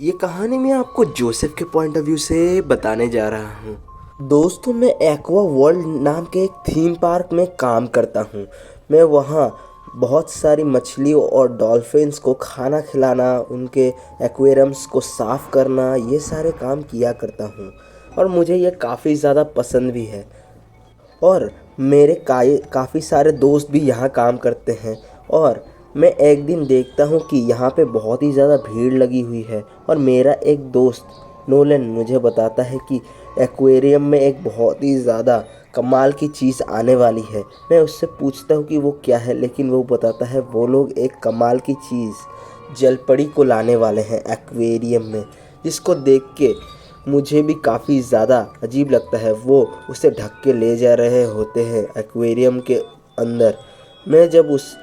ये कहानी मैं आपको जोसेफ के पॉइंट ऑफ व्यू से बताने जा रहा हूँ। दोस्तों, मैं एक्वा वर्ल्ड नाम के एक थीम पार्क में काम करता हूँ। मैं वहाँ बहुत सारी मछलियों और डॉल्फिन्स को खाना खिलाना, उनके एक्वेरियम्स को साफ़ करना, ये सारे काम किया करता हूँ और मुझे ये काफ़ी ज़्यादा पसंद भी है। और मेरे काफ़ी सारे दोस्त भी यहाँ काम करते हैं। और मैं एक दिन देखता हूँ कि यहाँ पे बहुत ही ज़्यादा भीड़ लगी हुई है और मेरा एक दोस्त नोलन मुझे बताता है कि एक्वेरियम में एक बहुत ही ज़्यादा कमाल की चीज़ आने वाली है। मैं उससे पूछता हूँ कि वो क्या है, लेकिन वो बताता है वो लोग एक कमाल की चीज़ जलपरी को लाने वाले हैं एक्वेरियम में, जिसको देख के मुझे भी काफ़ी ज़्यादा अजीब लगता है। वो उसे ढक के ले जा रहे होते हैं एक्वेरियम के अंदर। मैं जब उस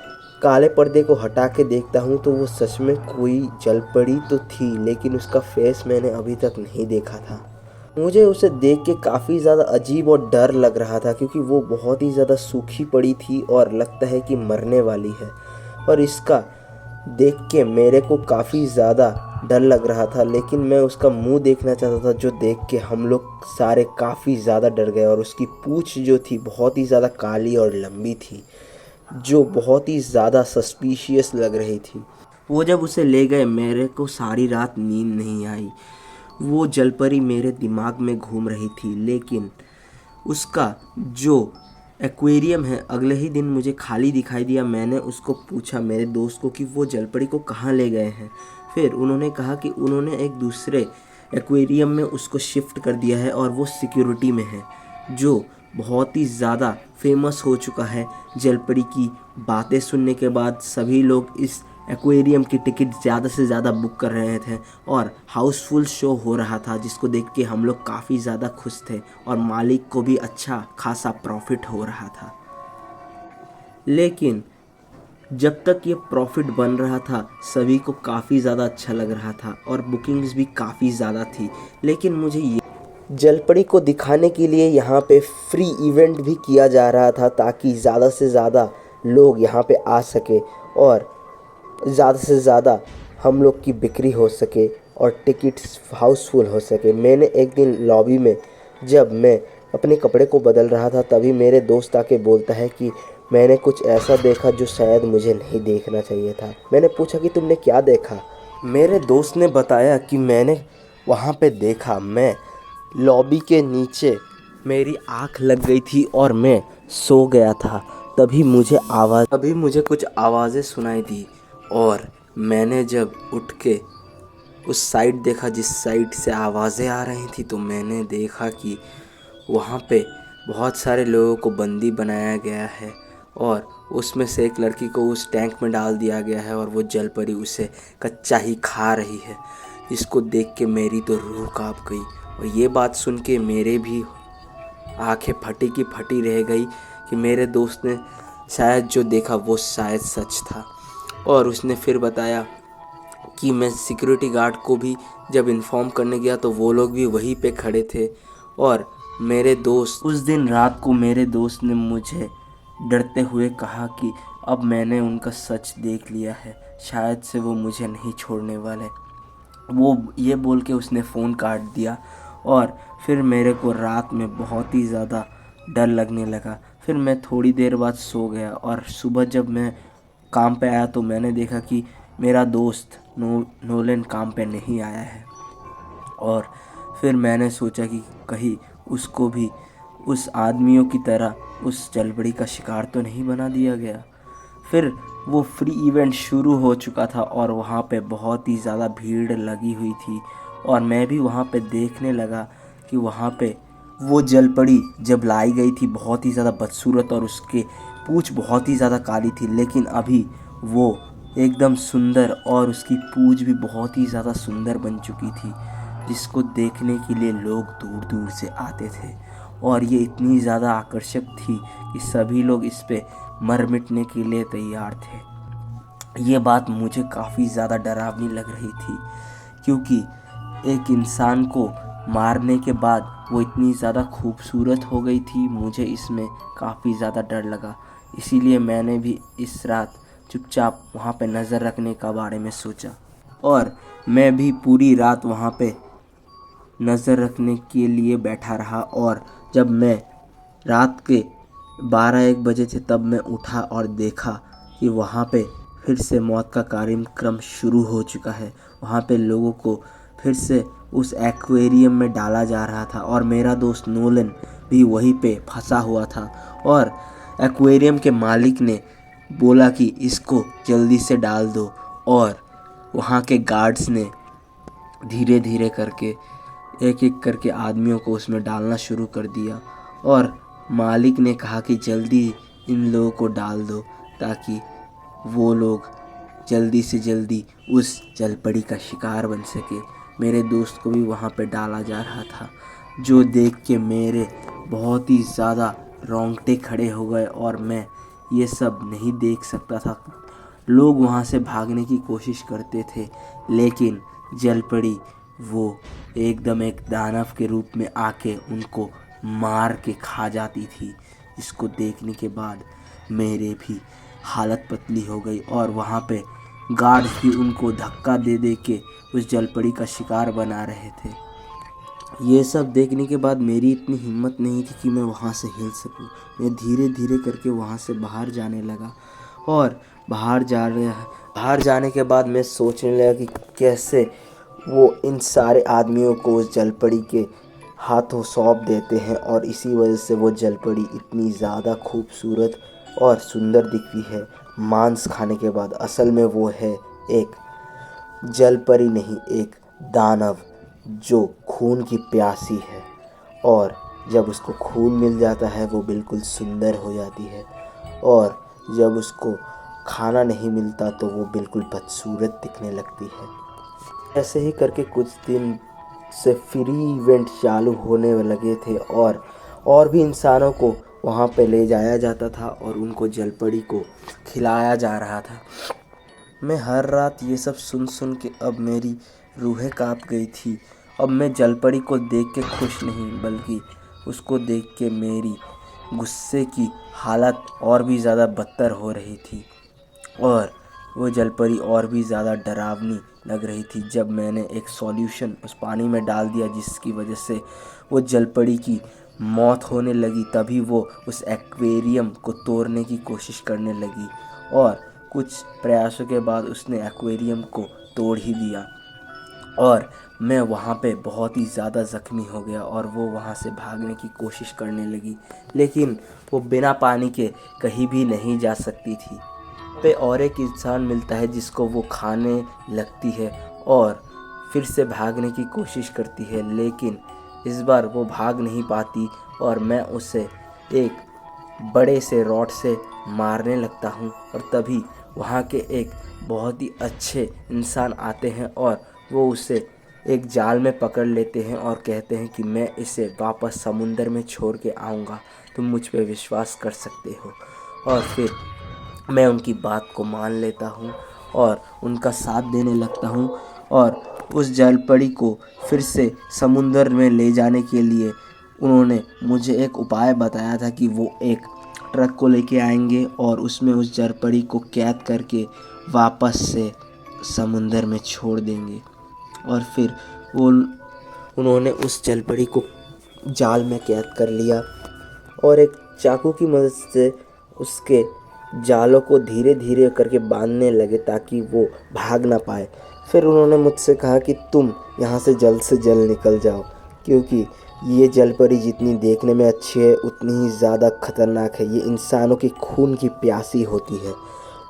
काले पर्दे को हटा के देखता हूँ तो वो सच में कोई जलपरी तो थी, लेकिन उसका फेस मैंने अभी तक नहीं देखा था। मुझे उसे देख के काफ़ी ज़्यादा अजीब और डर लग रहा था, क्योंकि वो बहुत ही ज़्यादा सूखी पड़ी थी और लगता है कि मरने वाली है। और इसका देख के मेरे को काफ़ी ज़्यादा डर लग रहा था, लेकिन मैं उसका मुंह देखना चाहता था, जो देख के हम लोग सारे काफ़ी ज़्यादा डर गए। और उसकी पूँछ जो थी बहुत ही ज़्यादा काली और लंबी थी, जो बहुत ही ज़्यादा सस्पिशियस लग रही थी। वो जब उसे ले गए, मेरे को सारी रात नींद नहीं आई। वो जलपरी मेरे दिमाग में घूम रही थी, लेकिन उसका जो एक्वेरियम है अगले ही दिन मुझे खाली दिखाई दिया। मैंने उसको पूछा, मेरे दोस्त को, कि वो जलपरी को कहाँ ले गए हैं। फिर उन्होंने कहा कि उन्होंने एक दूसरे एक्वेरियम में उसको शिफ्ट कर दिया है और वो सिक्योरिटी में है, जो बहुत ही ज़्यादा फेमस हो चुका है। जलपरी की बातें सुनने के बाद सभी लोग इस एक्वेरियम की टिकट ज़्यादा से ज़्यादा बुक कर रहे थे और हाउसफुल शो हो रहा था, जिसको देख के हम लोग काफ़ी ज़्यादा खुश थे और मालिक को भी अच्छा खासा प्रॉफिट हो रहा था। लेकिन जब तक ये प्रॉफिट बन रहा था, सभी को काफ़ी ज़्यादा अच्छा लग रहा था और बुकिंग्स भी काफ़ी ज़्यादा थी। लेकिन मुझे ये जलपरी को दिखाने के लिए यहाँ पे फ्री इवेंट भी किया जा रहा था, ताकि ज़्यादा से ज़्यादा लोग यहाँ पे आ सके और ज़्यादा से ज़्यादा हम लोग की बिक्री हो सके और टिकट्स हाउसफुल हो सके। मैंने एक दिन लॉबी में जब मैं अपने कपड़े को बदल रहा था, तभी मेरे दोस्त आके बोलता है कि मैंने कुछ ऐसा देखा जो शायद मुझे नहीं देखना चाहिए था। मैंने पूछा कि तुमने क्या देखा? मेरे दोस्त ने बताया कि मैंने वहाँ पे देखा, मैं लॉबी के नीचे मेरी आँख लग गई थी और मैं सो गया था। तभी मुझे कुछ आवाज़ें सुनाई दी और मैंने जब उठ के उस साइड देखा जिस साइड से आवाज़ें आ रही थी, तो मैंने देखा कि वहाँ पे बहुत सारे लोगों को बंदी बनाया गया है और उसमें से एक लड़की को उस टैंक में डाल दिया गया है और वो जलपरी उसे कच्चा ही खा रही है। इसको देख के मेरी तो रूह कांप गई और ये बात सुन के मेरे भी आंखें फटी की फटी रह गई कि मेरे दोस्त ने शायद जो देखा वो शायद सच था। और उसने फिर बताया कि मैं सिक्योरिटी गार्ड को भी जब इन्फॉर्म करने गया तो वो लोग भी वहीं पे खड़े थे। और मेरे दोस्त उस दिन रात को मेरे दोस्त ने मुझे डरते हुए कहा कि अब मैंने उनका सच देख लिया है, शायद से वो मुझे नहीं छोड़ने वाले। वो ये बोल के उसने फ़ोन काट दिया और फिर मेरे को रात में बहुत ही ज़्यादा डर लगने लगा। फिर मैं थोड़ी देर बाद सो गया और सुबह जब मैं काम पे आया तो मैंने देखा कि मेरा दोस्त नोलन काम पे नहीं आया है। और फिर मैंने सोचा कि कहीं उसको भी उस आदमियों की तरह उस जलपरी का शिकार तो नहीं बना दिया गया। फिर वो फ्री इवेंट शुरू हो चुका था और वहाँ पे बहुत ही ज़्यादा भीड़ लगी हुई थी और मैं भी वहाँ पे देखने लगा कि वहाँ पे वो जलपरी जब लाई गई थी बहुत ही ज़्यादा बदसूरत और उसके पूँछ बहुत ही ज़्यादा काली थी, लेकिन अभी वो एकदम सुंदर और उसकी पूँछ भी बहुत ही ज़्यादा सुंदर बन चुकी थी, जिसको देखने के लिए लोग दूर दूर से आते थे। और ये इतनी ज़्यादा आकर्षक थी कि सभी लोग इस पे मर मिटने के लिए तैयार थे। ये बात मुझे काफ़ी ज़्यादा डरावनी लग रही थी, क्योंकि एक इंसान को मारने के बाद वो इतनी ज़्यादा खूबसूरत हो गई थी। मुझे इसमें काफ़ी ज़्यादा डर लगा, इसीलिए मैंने भी इस रात चुपचाप वहाँ पे नज़र रखने का बारे में सोचा। और मैं भी पूरी रात वहाँ पे नज़र रखने के लिए बैठा रहा। और जब मैं रात के 12-1 बजे थे तब मैं उठा और देखा कि वहाँ पे फिर से मौत का कार्यक्रम शुरू हो चुका है। वहाँ पे लोगों को फिर से उस एक्वेरियम में डाला जा रहा था और मेरा दोस्त नोलन भी वहीं पे फंसा हुआ था। और एक्वेरियम के मालिक ने बोला कि इसको जल्दी से डाल दो, और वहाँ के गार्ड्स ने धीरे धीरे करके एक एक करके आदमियों को उसमें डालना शुरू कर दिया। और मालिक ने कहा कि जल्दी इन लोगों को डाल दो ताकि वो लोग जल्दी से जल्दी उस जलपरी का शिकार बन सके। मेरे दोस्त को भी वहाँ पे डाला जा रहा था, जो देख के मेरे बहुत ही ज़्यादा रोंगटे खड़े हो गए और मैं ये सब नहीं देख सकता था। लोग वहाँ से भागने की कोशिश करते थे, लेकिन जलपरी वो एकदम एक दानव के रूप में आके उनको मार के खा जाती थी, जिसको देखने के बाद मेरे भी हालत पतली हो गई। और वहाँ पे गार्ड्स भी उनको धक्का दे दे के उस जलपरी का शिकार बना रहे थे। ये सब देखने के बाद मेरी इतनी हिम्मत नहीं थी कि मैं वहाँ से हिल सकूं। मैं धीरे धीरे करके वहाँ से बाहर जाने लगा। और बाहर जाने के बाद मैं सोचने लगा कि कैसे वो इन सारे आदमियों को उस जलपरी के हाथों सौंप देते हैं, और इसी वजह से वो जलपरी इतनी ज़्यादा खूबसूरत और सुंदर दिखती है मांस खाने के बाद। असल में वो है एक जलपरी नहीं, एक दानव जो खून की प्यासी है, और जब उसको खून मिल जाता है वो बिल्कुल सुंदर हो जाती है, और जब उसको खाना नहीं मिलता तो वो बिल्कुल बदसूरत दिखने लगती है। ऐसे ही करके कुछ दिन से फ्री इवेंट चालू होने लगे थे, और भी इंसानों को वहाँ पे ले जाया जाता था और उनको जलपरी को खिलाया जा रहा था। मैं हर रात ये सब सुन सुन के अब मेरी रूहें कांप गई थी। अब मैं जलपरी को देख के खुश नहीं, बल्कि उसको देख के मेरी गुस्से की हालत और भी ज़्यादा बदतर हो रही थी, और वो जलपरी और भी ज़्यादा डरावनी लग रही थी। जब मैंने एक सॉल्यूशन उस पानी में डाल दिया जिसकी वजह से वो जलपरी की मौत होने लगी, तभी वो उस एक्वेरियम को तोड़ने की कोशिश करने लगी, और कुछ प्रयासों के बाद उसने एक्वेरियम को तोड़ ही दिया। और मैं वहाँ पे बहुत ही ज़्यादा ज़ख्मी हो गया और वो वहाँ से भागने की कोशिश करने लगी, लेकिन वो बिना पानी के कहीं भी नहीं जा सकती थी। पे और एक इंसान मिलता है जिसको वो खाने लगती है और फिर से भागने की कोशिश करती है, लेकिन इस बार वो भाग नहीं पाती और मैं उसे एक बड़े से रॉड से मारने लगता हूँ। और तभी वहाँ के एक बहुत ही अच्छे इंसान आते हैं और वो उसे एक जाल में पकड़ लेते हैं और कहते हैं कि मैं इसे वापस समुंदर में छोड़ के आऊँगा, तुम मुझ पे विश्वास कर सकते हो। और फिर मैं उनकी बात को मान लेता हूँ और उनका साथ देने लगता हूँ, और उस जलपरी को फिर से समुंदर में ले जाने के लिए उन्होंने मुझे एक उपाय बताया था कि वो एक ट्रक को लेके आएंगे और उसमें उस जलपरी को कैद करके वापस से समुंदर में छोड़ देंगे। और फिर उन्होंने उस जलपरी को जाल में कैद कर लिया और एक चाकू की मदद से उसके जालों को धीरे धीरे करके बांधने लगे ताकि वो भाग ना पाए। फिर उन्होंने मुझसे कहा कि तुम यहाँ से जल्द निकल जाओ, क्योंकि ये जलपरी जितनी देखने में अच्छी है उतनी ही ज़्यादा खतरनाक है। ये इंसानों की खून की प्यासी होती है,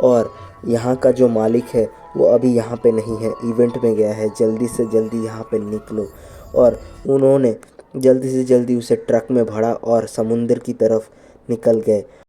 और यहाँ का जो मालिक है वो अभी यहाँ पे नहीं है, इवेंट में गया है, जल्दी से जल्दी यहाँ पे निकलो। और उन्होंने जल्दी से जल्दी उसे ट्रक में भरा और समुंदर की तरफ निकल गए।